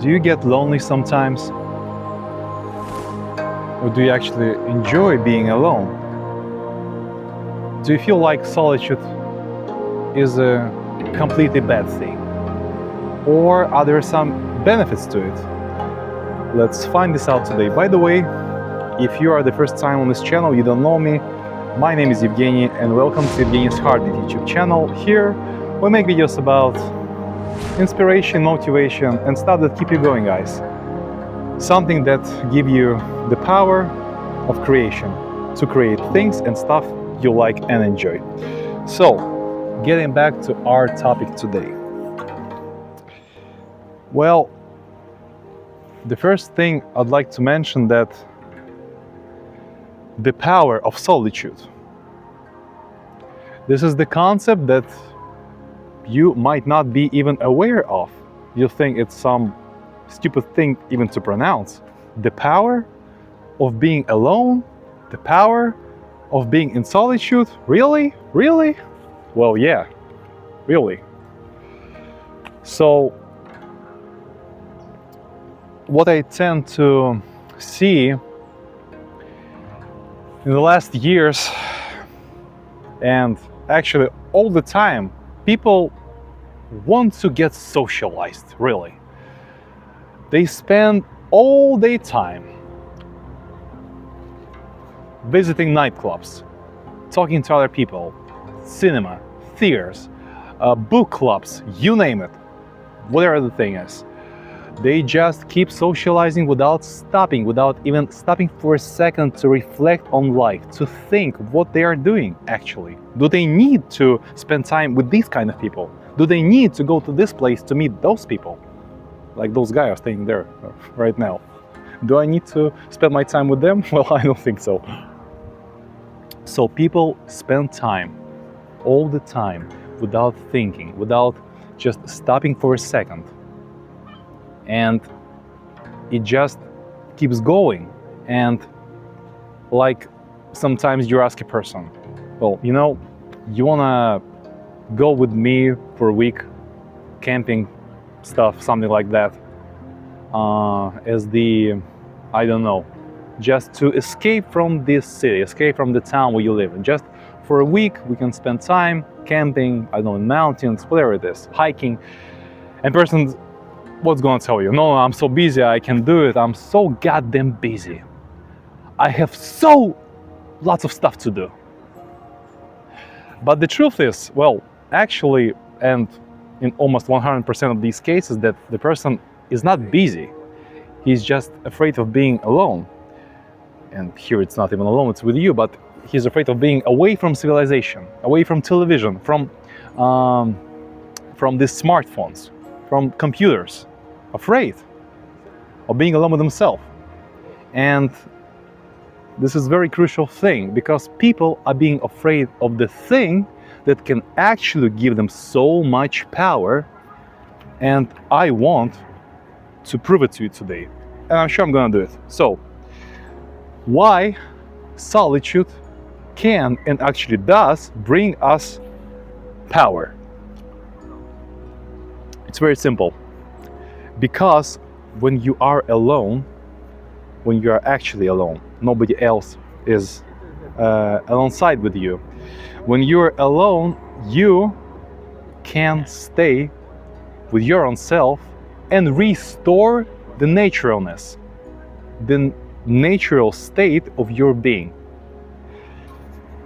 Do you get lonely sometimes? Or do you actually enjoy being alone? Do you feel like solitude is a completely bad thing? Or are there some benefits to it? Let's find this out today. By the way, if you are the first time on this channel, you don't know me, my name is Evgeny and welcome to Evgeny's Heartbeat YouTube channel. Here we make videos about inspiration, motivation and stuff that keep you going, guys. Something that give you the power of creation to create things and stuff you like and enjoy. So, getting back to our topic today. Well, the first thing I'd like to mention that the power of solitude. This is the concept that you might not be even aware of. You think it's some stupid thing even to pronounce. The power of being alone, the power of being in solitude. Really? Really? Well, yeah, really. So, what I tend to see in the last years, and actually all the time, people want to get socialized, really. They spend all their time visiting nightclubs, talking to other people, cinema, theaters, book clubs, you name it, whatever the thing is. They just keep socializing without stopping, without even stopping for a second to reflect on life, to think what they are doing actually. Do they need to spend time with these kind of people? Do they need to go to this place to meet those people? Like those guys are staying there right now. Do I need to spend my time with them? Well, I don't think so. So people spend time, all the time, without thinking, without just stopping for a second. And it just keeps going. And like sometimes you ask a person, well, you know, you wanna go with me for a week camping stuff, something like that, as the, I don't know, just to escape from this city, escape from the town where you live. And just for a week we can spend time camping, I don't know, in mountains, whatever it is, hiking. And person, what's gonna tell you? No, I'm so busy, I can't do it. I'm so goddamn busy. I have so lots of stuff to do. But the truth is, well, actually, and in almost 100% of these cases, that the person is not busy. He's just afraid of being alone. And here it's not even alone, it's with you, but he's afraid of being away from civilization, away from television, from these smartphones, from computers, afraid of being alone with himself. And this is a very crucial thing, because people are being afraid of the thing that can actually give them so much power. And I want to prove it to you today. And I'm sure I'm gonna do it. So, why solitude can and actually does bring us power? It's very simple. Because when you are alone, when you are actually alone, nobody else is alongside with you. When you're alone, you can stay with your own self and restore the naturalness, the natural state of your being.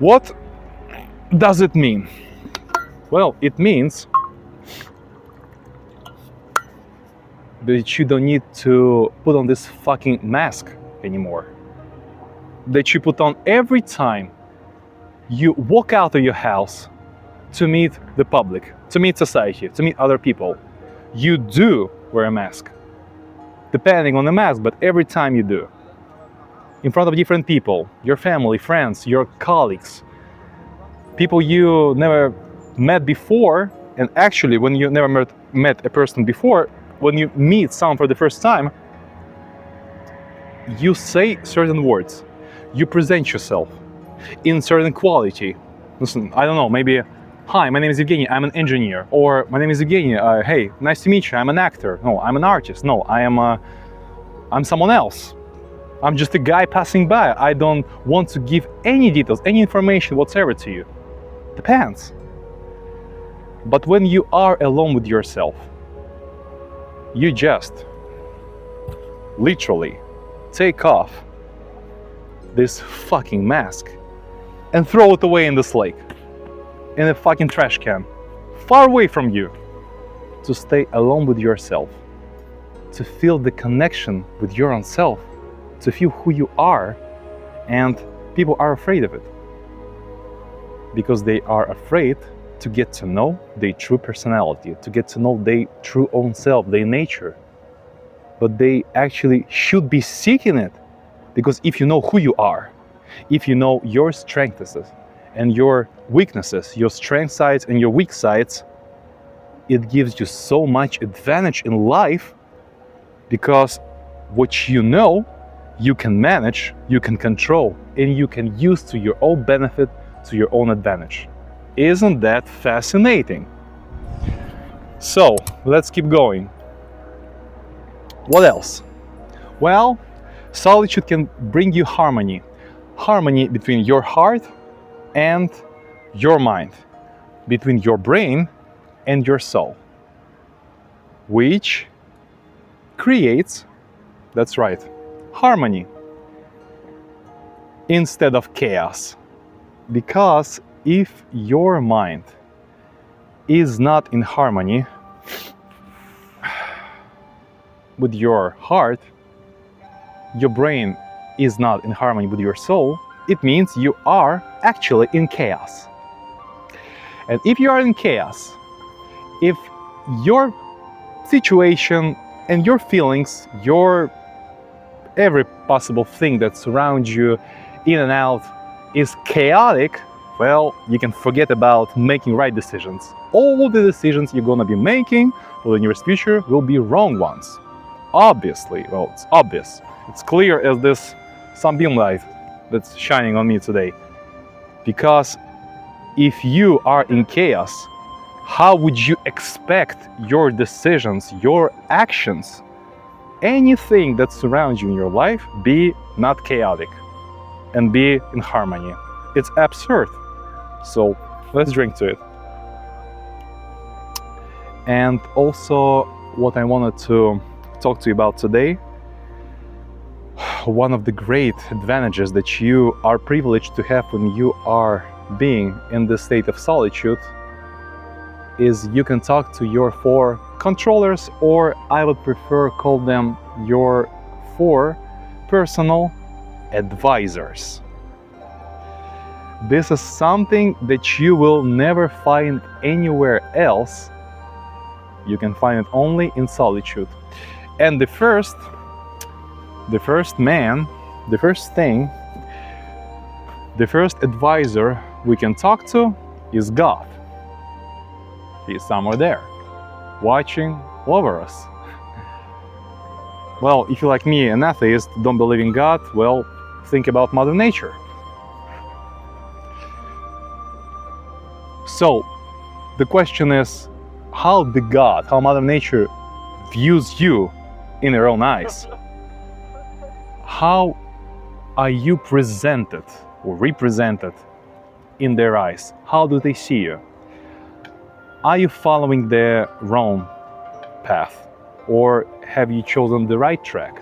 What does it mean? Well, it means that you don't need to put on this fucking mask anymore. That you put on every time you walk out of your house to meet the public, to meet society, to meet other people. You do wear a mask, depending on the mask, but every time you do. In front of different people, your family, friends, your colleagues, people you never met before. And actually, when you never met a person before, when you meet someone for the first time, you say certain words, you present yourself in certain quality. Listen, I don't know, maybe Hi, my name is Evgeny, I'm an engineer. Or my name is Evgeny, hey, nice to meet you, I'm an actor. No, I'm an artist. No, I'm someone else. I'm just a guy passing by. I don't want to give any details, any information whatsoever to you. Depends. But when you are alone with yourself, you just literally take off this fucking mask and throw it away in this lake, in a fucking trash can, far away from you, to stay alone with yourself, to feel the connection with your own self, to feel who you are. And people are afraid of it because they are afraid to get to know their true personality, to get to know their true own self, their nature. But they actually should be seeking it, because if you know who you are, if you know your strengths and your weaknesses, your strength sides and your weak sides, it gives you so much advantage in life, because what you know, you can manage, you can control, and you can use to your own benefit, to your own advantage. Isn't that fascinating? So, let's keep going. What else? Well, solitude can bring you harmony. Harmony between your heart and your mind, between your brain and your soul, which creates, that's right, harmony instead of chaos. Because if your mind is not in harmony with your heart, your brain is not in harmony with your soul, it means you are actually in chaos. And if you are in chaos, if your situation and your feelings, your every possible thing that surrounds you in and out is chaotic, well, you can forget about making right decisions. All the decisions you're gonna be making for the nearest future will be wrong ones. Obviously, well, it's obvious. It's clear as this sunbeam light that's shining on me today. Because if you are in chaos, how would you expect your decisions, your actions, anything that surrounds you in your life be not chaotic and be in harmony? It's absurd. So let's drink to it. And also, what I wanted to talk to you about today, one of the great advantages that you are privileged to have when you are being in the state of solitude is you can talk to your 4 controllers, or I would prefer call them your 4 personal advisors. This is something that you will never find anywhere else. You can find it only in solitude. And the first advisor we can talk to is God. He's somewhere there, watching over us. Well, if you're like me, an atheist, don't believe in God, well, think about Mother Nature. So, the question is, how Mother Nature views you in her own eyes? How are you presented or represented in their eyes? How do they see you? Are you following the wrong path, or have you chosen the right track?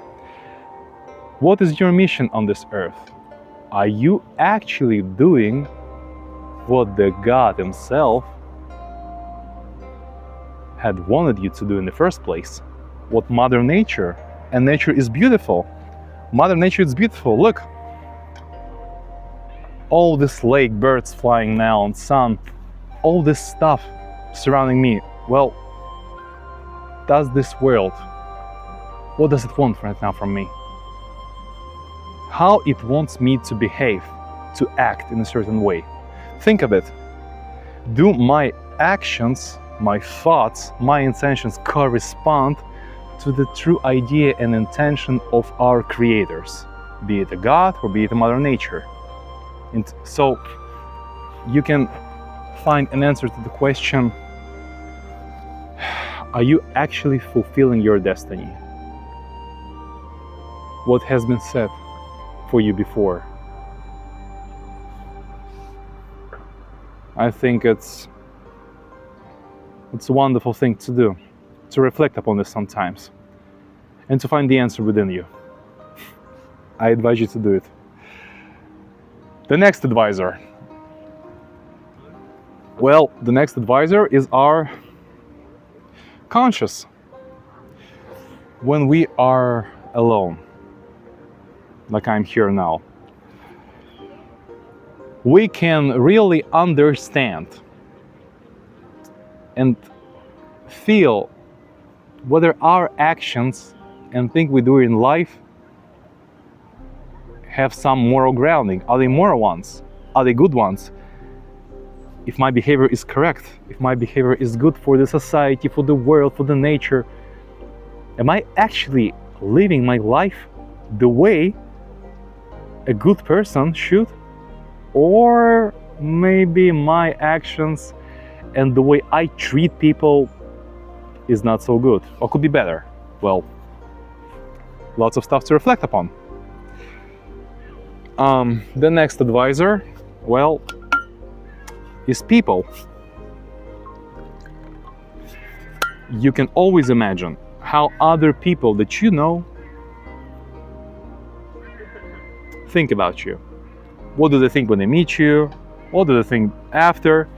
What is your mission on this earth? Are you actually doing what the God Himself had wanted you to do in the first place? What Mother Nature, and nature is beautiful. Mother Nature is beautiful. Look, all this lake, birds flying now, and sun, all this stuff surrounding me. Well, does this world, what does it want right now from me? How it wants me to behave, to act in a certain way. Think of it. Do my actions, my thoughts, my intentions correspond to the true idea and intention of our creators, be it a God or be it a Mother Nature? And so you can find an answer to the question, are you actually fulfilling your destiny? What has been said for you before? I think it's a wonderful thing to do, to reflect upon this sometimes, and to find the answer within you. I advise you to do it. The next advisor. Well, the next advisor is our conscious. When we are alone, like I'm here now, we can really understand and feel whether our actions and things we do in life have some moral grounding. Are they moral ones? Are they good ones? If my behavior is correct, if my behavior is good for the society, for the world, for the nature, am I actually living my life the way a good person should? Or maybe my actions and the way I treat people is not so good, or could be better. Well, lots of stuff to reflect upon. The next advisor, well, is people. You can always imagine how other people that you know think about you. What do they think when they meet you? What do they think after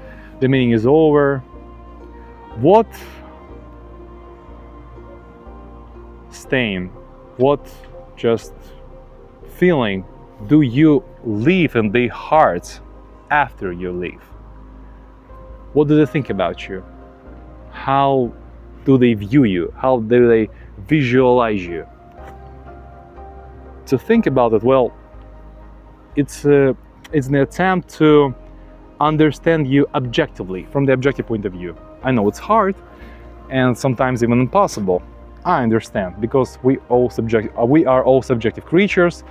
the meeting is over? What stain, what just feeling do you leave in their hearts after you leave? What do they think about you? How do they view you? How do they visualize you? To think about it, well, it's an attempt to understand you objectively, from the objective point of view. I know it's hard and sometimes even impossible. I understand, because we are all subjective creatures.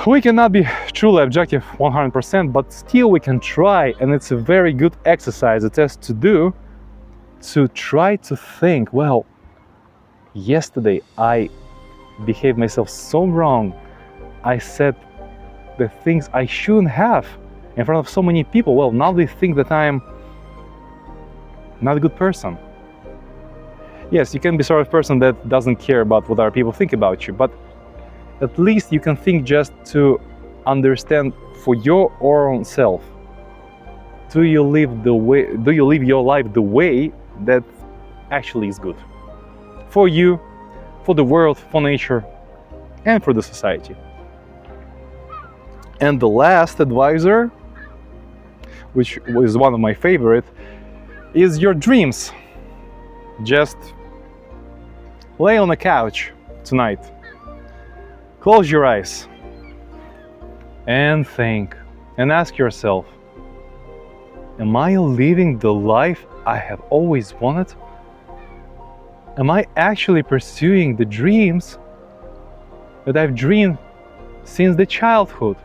We cannot be truly objective 100%, but still we can try, and it's a very good exercise, a test to do, to try to think, well, yesterday I behaved myself so wrong. I said the things I shouldn't have in front of so many people. Well, now they think that I'm not a good person. Yes, you can be sort of person that doesn't care about what other people think about you, but at least you can think just to understand for your own self. Do you live your life the way that actually is good for you, for the world, for nature, and for the society? And the last advisor, which was one of my favorite, is your dreams. Just lay on the couch tonight, close your eyes, and think, and ask yourself, am I living the life I have always wanted? Am I actually pursuing the dreams that I've dreamed since the childhood?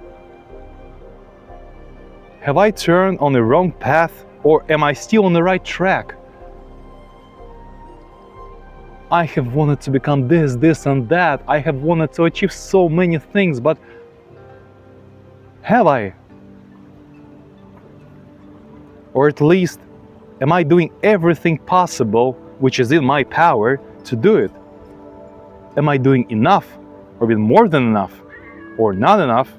Have I turned on the wrong path, or am I still on the right track? I have wanted to become this and that. I have wanted to achieve so many things, but have I? Or at least, am I doing everything possible which is in my power to do it? Am I doing enough, or even more than enough, or not enough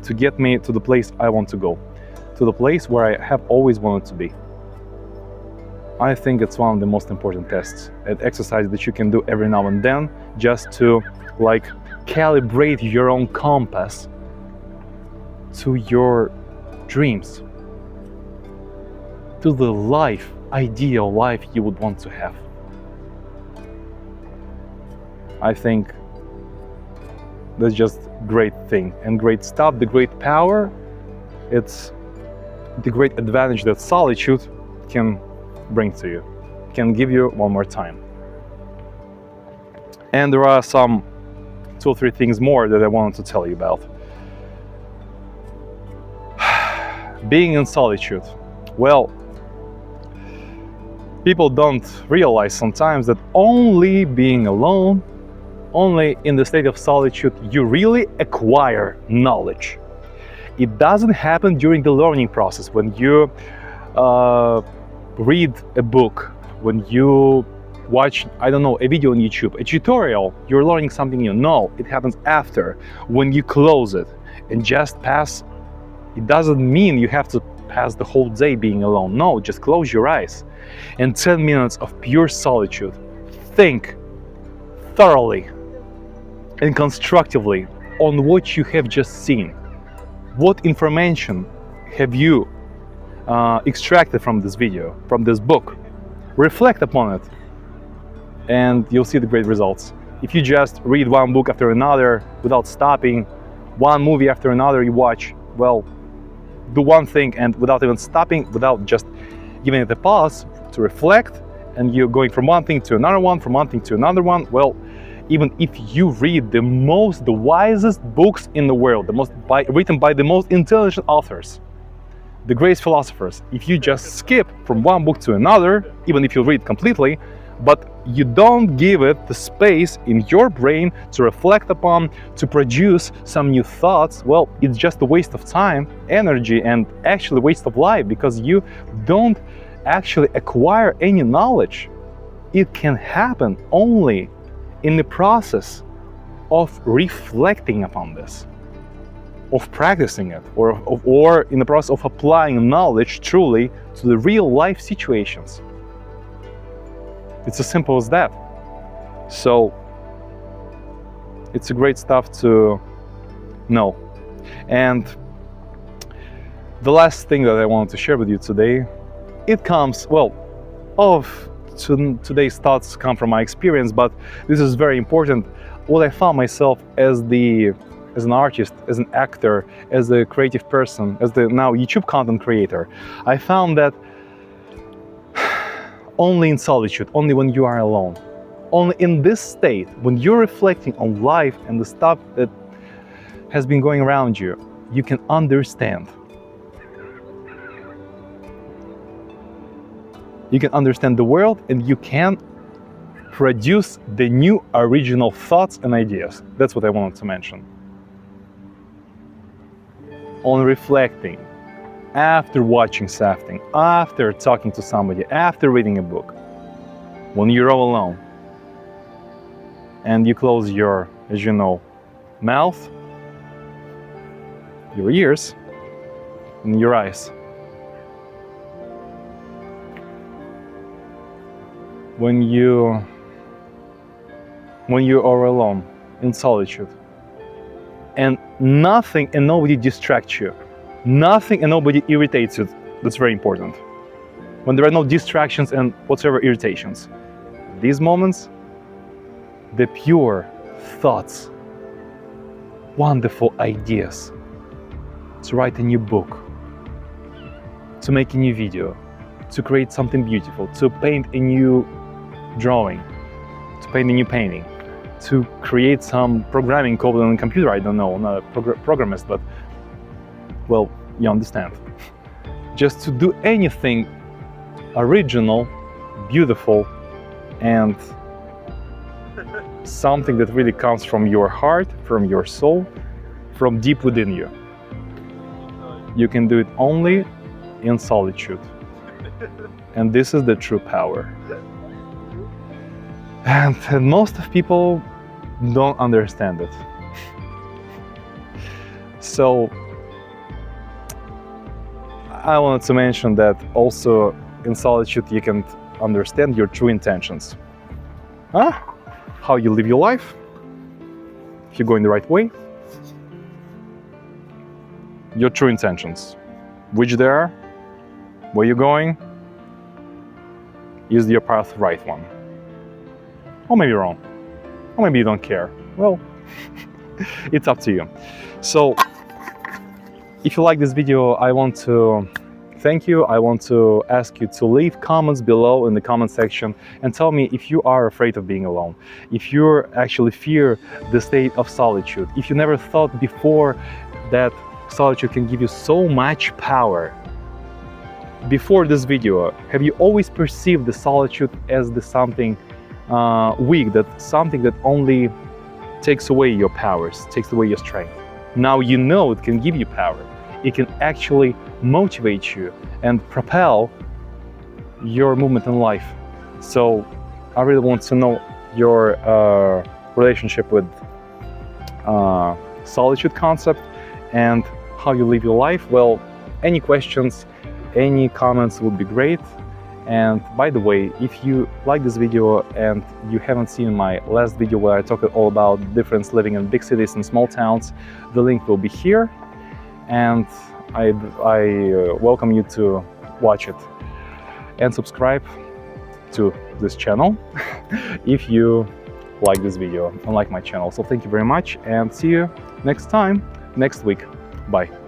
to get me to the place I want to go, to the place where I have always wanted to be? I think it's one of the most important tests and exercise that you can do every now and then, just to calibrate your own compass to your dreams, to the ideal life you would want to have. I think that's just great thing and great stuff, the great power. It's the great advantage that solitude can bring to you, can give you one more time. And there are some 2 or 3 things more that I wanted to tell you about. Being in solitude, Well, people don't realize sometimes that only being alone, only in the state of solitude, you really acquire knowledge. It doesn't happen during the learning process when you read a book, when you watch, I don't know, a video on YouTube, a tutorial, you're learning something new. No, it happens after, when you close it and just pass. It doesn't mean you have to pass the whole day being alone. No, just close your eyes and 10 minutes of pure solitude. Think thoroughly and constructively on what you have just seen. What information have you extracted from this video, from this book? Reflect upon it, and you'll see the great results. If you just read one book after another without stopping, one movie after another you watch, well, do one thing and without even stopping, without just giving it a pause to reflect, and you're going from one thing to another one, from one thing to another one, well, even if you read the wisest books in the world, written by the most intelligent authors, the greatest philosophers, if you just skip from one book to another, even if you read completely, but you don't give it the space in your brain to reflect upon, to produce some new thoughts, well, it's just a waste of time, energy, and actually waste of life, because you don't actually acquire any knowledge. It can happen only in the process of reflecting upon this, of practicing it, or in the process of applying knowledge truly to the real life situations. It's as simple as that. So it's a great stuff to know. And the last thing that I wanted to share with you today, it comes, well, today's thoughts come from my experience, but this is very important. What I found myself as an artist, as an actor, as a creative person, as the now YouTube content creator, I found that only in solitude, only when you are alone, only in this state, when you're reflecting on life and the stuff that has been going around you, you can understand. You can understand the world, and you can produce the new original thoughts and ideas. That's what I wanted to mention. On reflecting, after watching something, after talking to somebody, after reading a book, when you're all alone, and you close your, as you know, mouth, your ears, and your eyes. When you are alone in solitude, and nothing and nobody distracts you, nothing and nobody irritates you, that's very important. When there are no distractions and whatsoever irritations, these moments, the pure thoughts, wonderful ideas, to write a new book, to make a new video, to create something beautiful, to paint a new drawing, to paint a new painting, to create some programming code on a computer. I don't know, I'm not a programmist, but well, you understand. Just to do anything original, beautiful, and something that really comes from your heart, from your soul, from deep within you. You can do it only in solitude. And this is the true power. And most of people don't understand it. So I wanted to mention that also in solitude you can understand your true intentions. How you live your life, if you're going the right way, your true intentions, which they are, where you're going, is your path the right one? Or maybe wrong, or maybe you don't care. Well, it's up to you. So if you like this video, I want to thank you. I want to ask you to leave comments below in the comment section and tell me if you are afraid of being alone, if you actually fear the state of solitude, if you never thought before that solitude can give you so much power. before this video, have you always perceived the solitude as the something weak, that something that only takes away your powers, takes away your strength? Now you know it can give you power. It can actually motivate you and propel your movement in life. So I really want to know your relationship with solitude concept and how you live your life. Well, any questions, any comments would be great. And by the way, if you like this video and you haven't seen my last video where I talked all about the difference living in big cities and small towns, the link will be here, and I welcome you to watch it and subscribe to this channel if you like this video and like my channel. So thank you very much, and see you next time, next week. Bye.